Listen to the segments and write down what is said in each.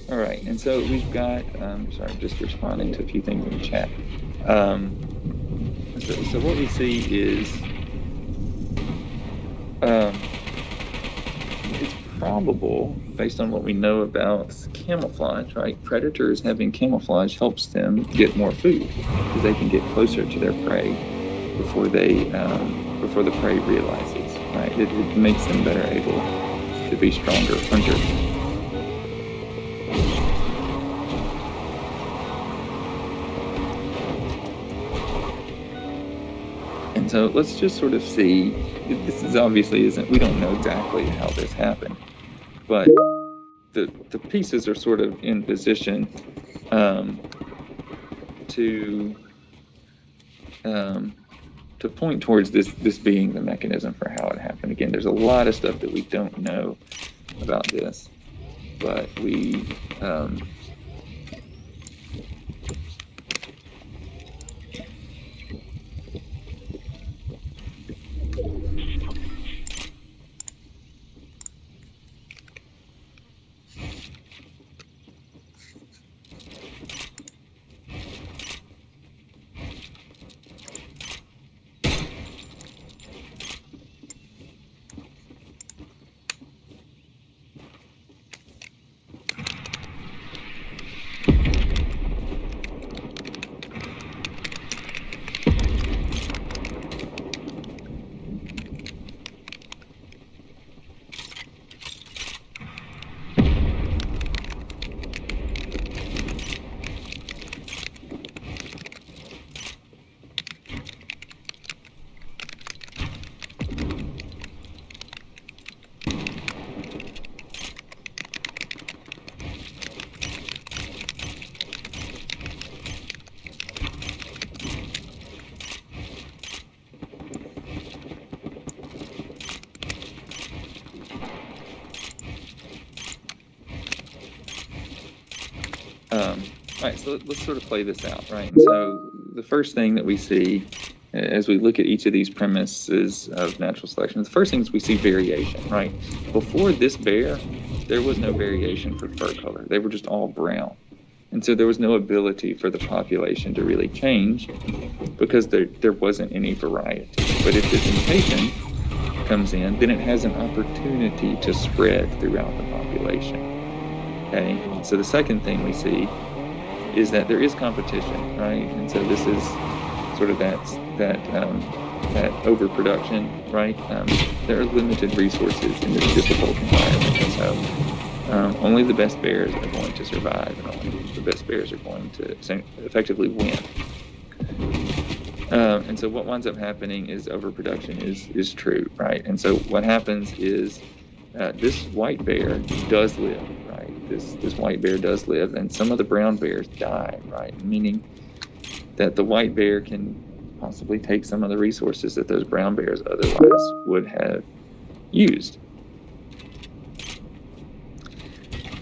All right, and so we've got, sorry, I'm just responding to a few things in the chat. So what we see is it's probable, based on what we know about camouflage, right? Predators having camouflage helps them get more food because they can get closer to their prey before the prey realizes, right? It makes them better able to be stronger hunters. And so let's just sort of see, this is obviously we don't know exactly how this happened, but the pieces are sort of in position to point towards this being the mechanism for how it happened. Again, there's a lot of stuff that we don't know about this, but we all right, so let's sort of play this out, right? And so the first thing that we see as we look at each of these premises of natural selection, the first thing is we see variation, right? Before this bear, there was no variation for fur color. They were just all brown. And so there was no ability for the population to really change because there wasn't any variety. But if this mutation comes in, then it has an opportunity to spread throughout the population. Okay, so the second thing we see is that there is competition, right? And so this is sort of that overproduction, right? There are limited resources in this difficult environment, and so only the best bears are going to survive, and only the best bears are going to effectively win. And so what winds up happening is overproduction is true, right? And so what happens is this white bear does live, right? This white bear does live, and some of the brown bears die, right? Meaning that the white bear can possibly take some of the resources that those brown bears otherwise would have used.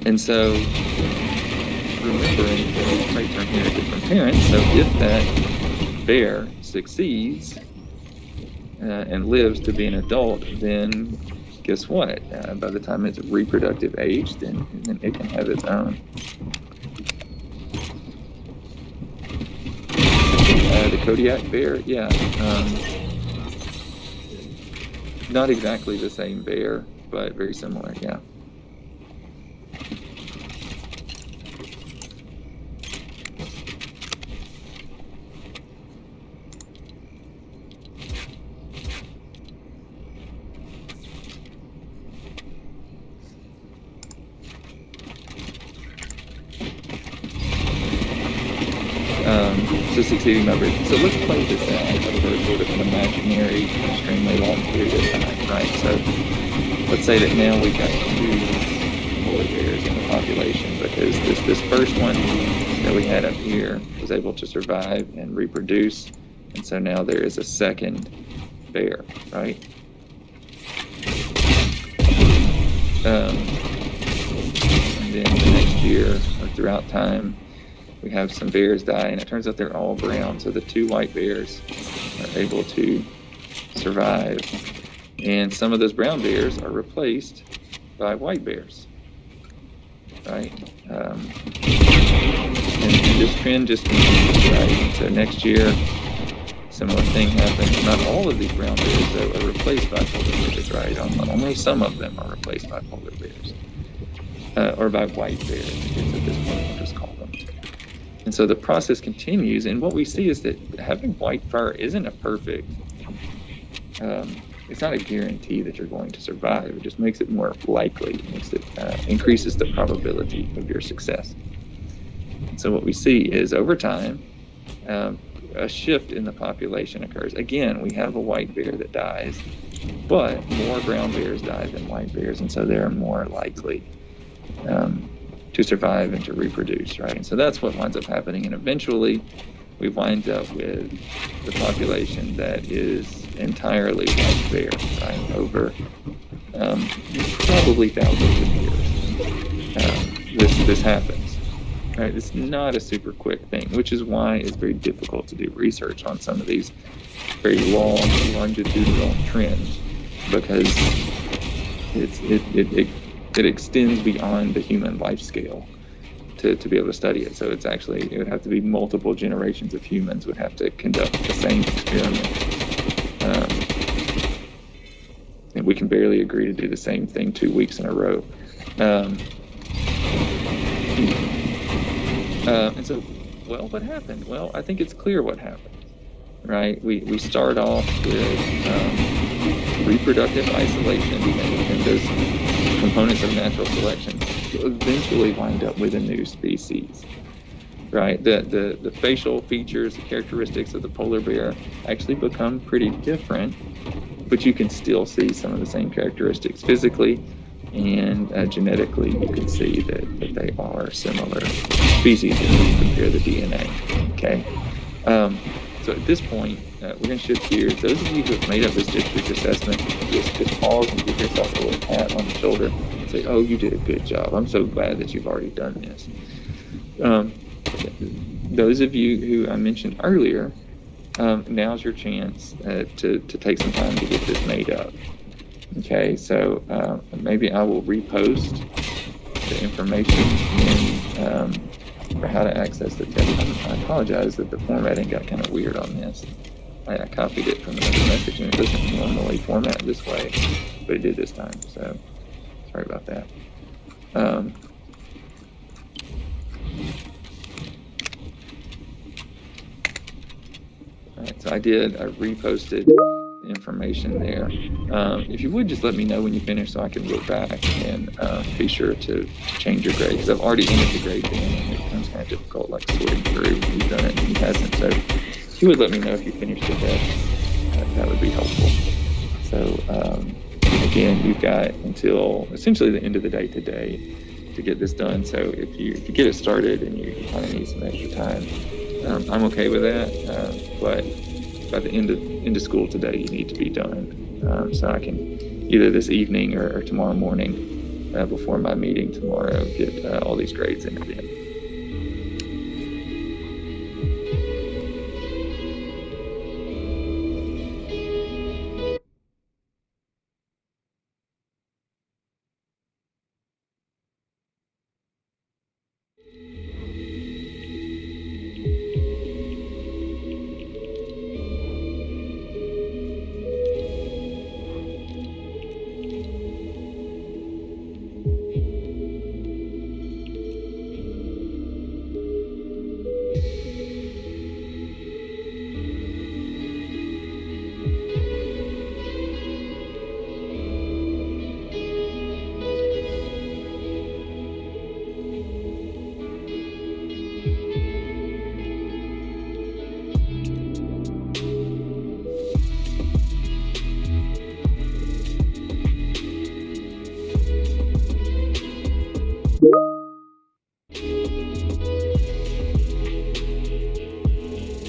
And so remembering that traits are inherited from parents, so if that bear succeeds and lives to be an adult, then guess what? By the time it's reproductive age, then it can have its own. The Kodiak bear, yeah. Not exactly the same bear, but very similar, yeah. So succeeding number. So let's play this out over sort of an imaginary, extremely long period of time, right? So let's say that now we've got 2 polar bears in the population because this first one that we had up here was able to survive and reproduce, and so now there is a second bear, right? And then the next year, or throughout time, we have some bears die, and it turns out they're all brown. So the 2 white bears are able to survive. And some of those brown bears are replaced by white bears, right? And this trend just continues, right? So next year, similar thing happens. Not all of these brown bears, though, are replaced by polar bears, right? Only some of them are replaced by polar bears, or by white bears, I guess at this point we'll just call them. And so the process continues, and what we see is that having white fur isn't a perfect, it's not a guarantee that you're going to survive. It just makes it more likely. It makes it increases the probability of your success. And so what we see is over time, a shift in the population occurs. Again, we have a white bear that dies, but more brown bears die than white bears, and so they're more likely to survive and to reproduce, right? And so that's what winds up happening, and eventually we wind up with the population that is entirely white bear, right? Over probably thousands of years, this happens, right? It's not a super quick thing, which is why it's very difficult to do research on some of these very long longitudinal trends, because it extends beyond the human life scale to be able to study it. So it's actually, it would have to be multiple generations of humans would have to conduct the same experiment. And we can barely agree to do the same thing 2 weeks in a row. And so, well, what happened? Well, I think it's clear what happened, right? We start off with reproductive isolation and those components of natural selection to eventually wind up with a new species, right? The facial features, the characteristics of the polar bear actually become pretty different, but you can still see some of the same characteristics physically, and genetically you can see that they are similar species if you compare the DNA, okay? So at this point, we're going to shift gears. Those of you who have made up this district assessment, just pause and give yourself a little pat on the shoulder and say, oh, you did a good job. I'm so glad that you've already done this. Those of you who I mentioned earlier, now's your chance to take some time to get this made up. Okay, so maybe I will repost the information for how to access the test. I apologize that the formatting got kind of weird on this. I copied it from another message, and it doesn't normally format this way, but it did this time, so sorry about that. All right, so I reposted the information there. If you would just let me know when you finish so I can look back and be sure to change your grade, because I've already entered the grade in, and it becomes kind of difficult, like sorting through who's done it and who hasn't. So if you would let me know if you finished the test, that would be helpful. So again, you've got until essentially the end of the day today to get this done. So if you get it started and you kind of need some extra time, I'm okay with that. But by the end of school today, you need to be done. So I can either this evening or tomorrow morning, before my meeting tomorrow, get all these grades in.